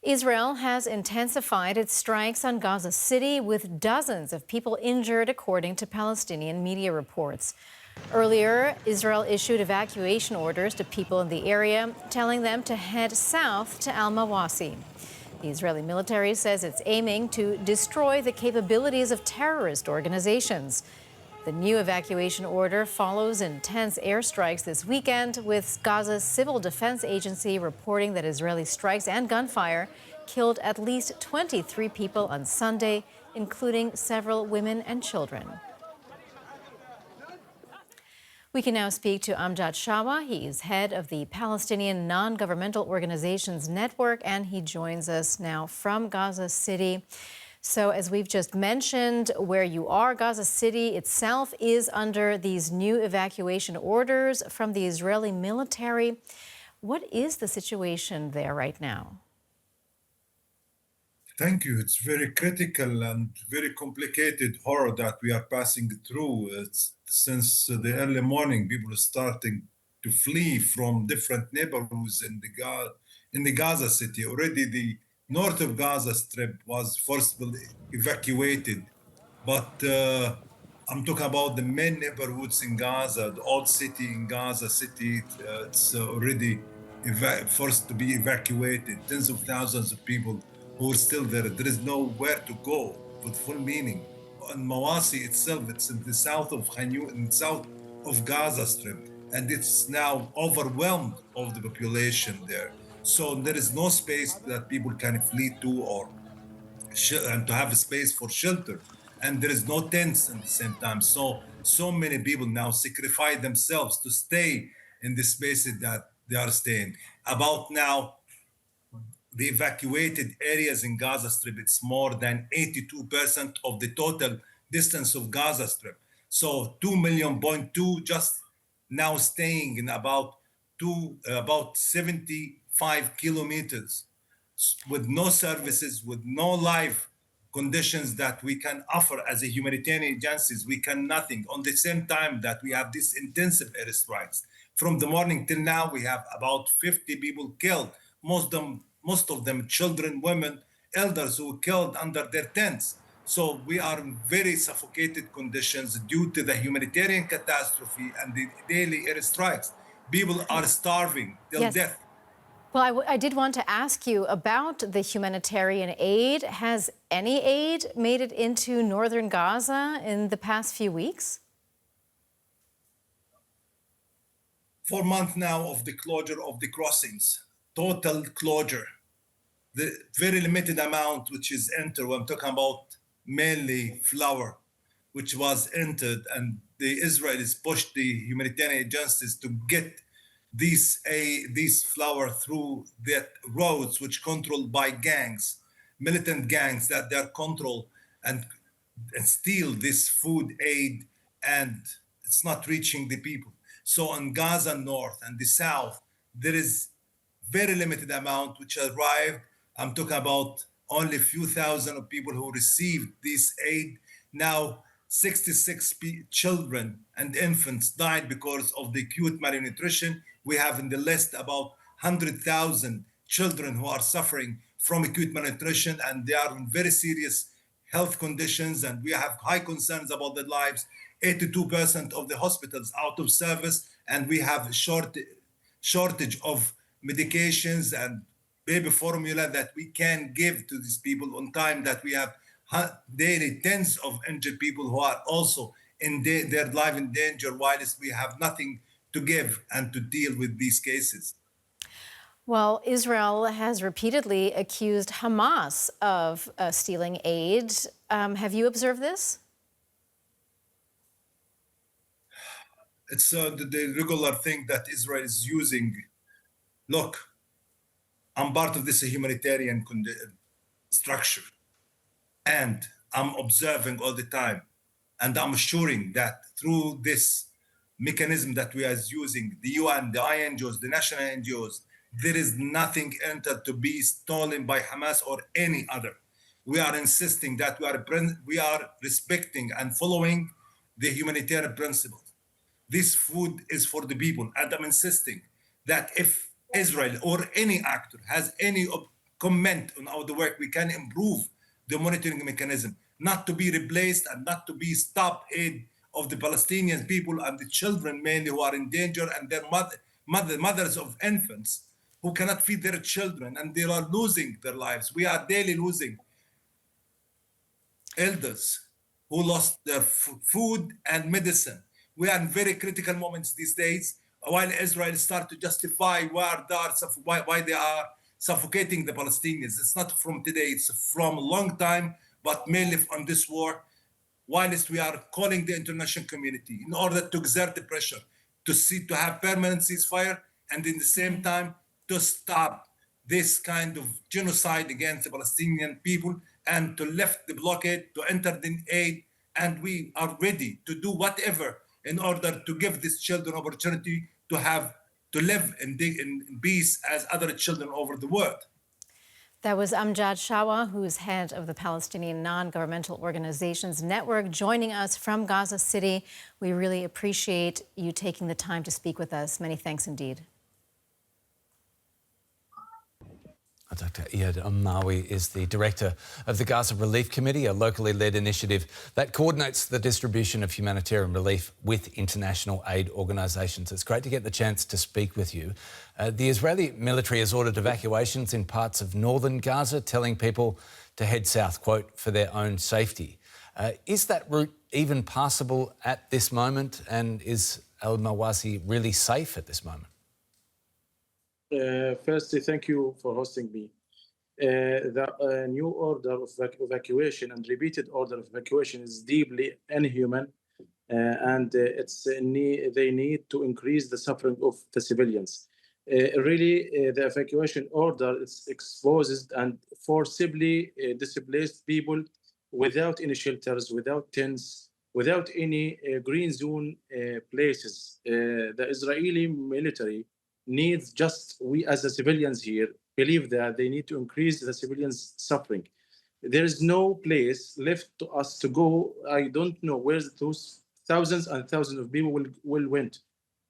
Israel has intensified its strikes on Gaza City, with dozens of people injured, according to Palestinian media reports. Earlier, Israel issued evacuation orders to people in the area, telling them to head south to Al-Mawasi. The Israeli military says it's aiming to destroy the capabilities of terrorist organizations. The new evacuation order follows intense airstrikes this weekend, with Gaza's Civil Defense Agency reporting that Israeli strikes and gunfire killed at least 23 people on Sunday, including several women and children. We can now speak to Amjad Shawa. He is head of the Palestinian Non-Governmental Organizations Network, and he joins us now from Gaza City. So, as we've just mentioned, where you are, Gaza City itself is under these new evacuation orders from the Israeli military. What is the situation there right now? Thank you. It's very critical and very complicated horror that we are passing through. Since the early morning, people are starting to flee from different neighborhoods in the Gaza City. Already the north of Gaza Strip was forcibly evacuated, but I'm talking about the main neighborhoods in Gaza, the old city in Gaza City. It's already forced to be evacuated. Tens of thousands of people who are still there. There is nowhere to go with full meaning. Al-Mawasi itself, it's in the south of in the south of Gaza Strip, and it's now overwhelmed of the population there. So there is no space that people can flee to and to have a space for shelter. And there is no tents at the same time. So many people now sacrifice themselves to stay in the spaces that they are staying. About now, the evacuated areas in Gaza Strip, it's more than 82% of the total distance of Gaza Strip. So 2.2 million just now staying in about 75 kilometers with no services, with no life conditions that we can offer as a humanitarian agencies. We can nothing. On the same time that we have these intensive airstrikes. From the morning till now, we have about 50 people killed, most of them children, women, elders who were killed under their tents. So we are in very suffocated conditions due to the humanitarian catastrophe and the daily airstrikes. People are starving till death. Well, I did want to ask you about the humanitarian aid. Has any aid made it into northern Gaza in the past few weeks? 4 months now of the closure of the crossings, total closure. The very limited amount which is entered, I'm talking about mainly flour, which was entered, and the Israelis pushed the humanitarian agencies to get these flour through the roads which controlled by gangs, militant gangs that they are control and steal this food aid, and it's not reaching the people. So in Gaza North and the South, there is very limited amount which arrived. I'm talking about only a few thousand of people who received this aid. Now, 66 children and infants died because of the acute malnutrition. We have in the list about 100,000 children who are suffering from acute malnutrition, and they are in very serious health conditions, and we have high concerns about their lives. 82% of the hospitals out of service, and we have a shortage of medications and baby formula that we can give to these people on time, that we have daily tens of injured people who are also in their life in danger, whilst we have nothing to give and to deal with these cases. Well, Israel has repeatedly accused Hamas of stealing aid. Have you observed this? It's the regular thing that Israel is using. Look, I'm part of this humanitarian structure, and I'm observing all the time, and I'm assuring that through this mechanism that we are using, the UN, the NGOs, the national NGOs, there is nothing entered to be stolen by Hamas or any other. We are insisting that we are respecting and following the humanitarian principles. This food is for the people, and I'm insisting that if Israel or any actor has any comment on the work. We can improve the monitoring mechanism, not to be replaced and not to be stop aid of the Palestinian people and the children mainly who are in danger, and their mothers of infants who cannot feed their children and they are losing their lives. We are daily losing elders who lost their food and medicine. We are in very critical moments these days, while Israel start to justify why they are suffocating the Palestinians. It's not from today, it's from a long time, but mainly on this war, whilst we are calling the international community in order to exert the pressure to have permanent ceasefire, and in the same time to stop this kind of genocide against the Palestinian people, and to lift the blockade, to enter the aid, and we are ready to do whatever in order to give these children opportunity to live in peace as other children over the world. That was Amjad Shawa, who's head of the Palestinian Non-Governmental Organizations Network, joining us from Gaza City. We really appreciate you taking the time to speak with us. Many thanks indeed. Dr. Eyad Amawi is the director of the Gaza Relief Committee, a locally led initiative that coordinates the distribution of humanitarian relief with international aid organisations. It's great to get the chance to speak with you. The Israeli military has ordered evacuations in parts of northern Gaza, telling people to head south, quote, for their own safety. Is that route even passable at this moment? And is Al-Mawasi really safe at this moment? Firstly, thank you for hosting me. The new order of evacuation and repeated order of evacuation is deeply inhuman, and they need to increase the suffering of the civilians. The evacuation order exposes and forcibly displaced people without any shelters, without tents, without any green zone places. The Israeli military needs we as the civilians here believe that they need to increase the civilians' suffering. There is no place left to us to go. I don't know where those thousands and thousands of people will went.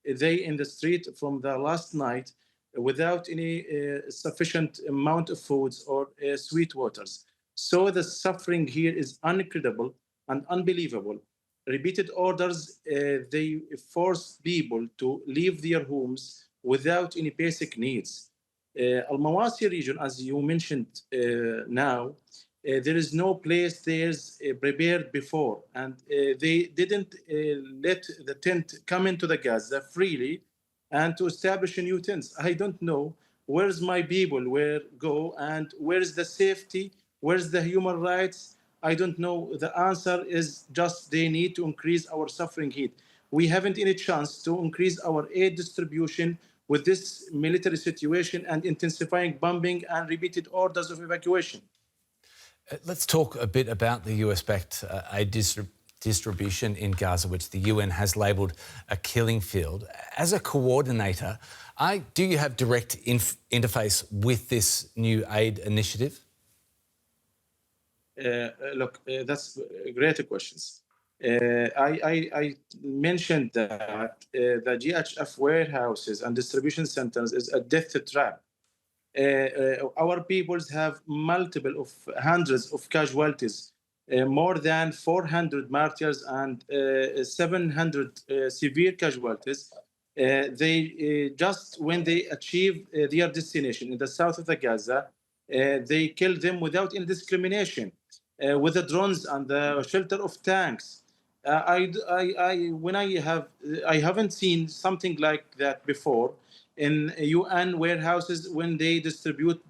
They in the street from the last night without any sufficient amount of foods or sweet waters. So the suffering here is incredible and unbelievable. Repeated orders, they force people to leave their homes without any basic needs. Al-Mawasi region, as you mentioned now, there is no place there's prepared before, and they didn't let the tent come into the Gaza freely and to establish a new tents. I don't know where's my people, where go, and where's the safety, where's the human rights. I don't know. The answer is just they need to increase our suffering heat. We haven't any chance to increase our aid distribution with this military situation and intensifying bombing and repeated orders of evacuation. Let's talk a bit about the US-backed aid distribution in Gaza, which the UN has labelled a killing field. As a coordinator, do you have direct interface with this new aid initiative? That's great questions. I mentioned that the GHF warehouses and distribution centers is a death trap. Our peoples have hundreds of casualties, more than 400 martyrs and 700 severe casualties. When they achieve their destination in the south of the Gaza, they kill them without any discrimination, with the drones and the shelter of tanks. I haven't seen something like that before in UN warehouses when they distribute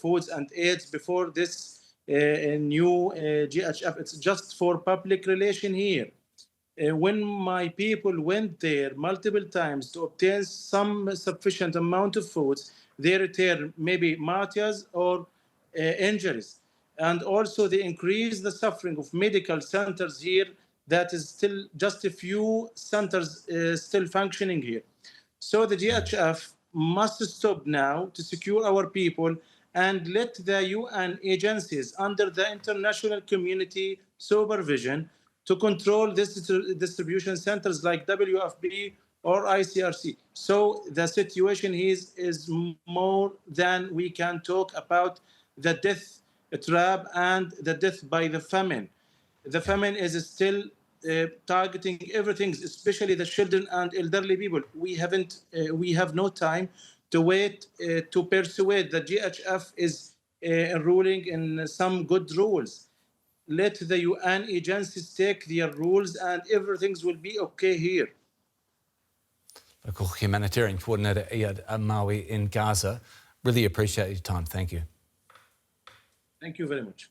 foods and aids before this new GHF. It's just for public relation here. When my people went there multiple times to obtain some sufficient amount of foods, they return maybe martyrs or injuries. And also they increase the suffering of medical centers here that is still just a few centers still functioning here. So the GHF must stop now to secure our people and let the UN agencies under the international community supervision to control this distribution centers like WFP or ICRC. So the situation is more than we can talk about the death trap and the death by the famine. The famine is still targeting everything, especially the children and elderly people. We have no time to wait to persuade the GHF is ruling in some good rules. Let the UN agencies take their rules and everything will be okay here. Local humanitarian coordinator Eyad Amawi in Gaza. Really appreciate your time. Thank you. Thank you very much.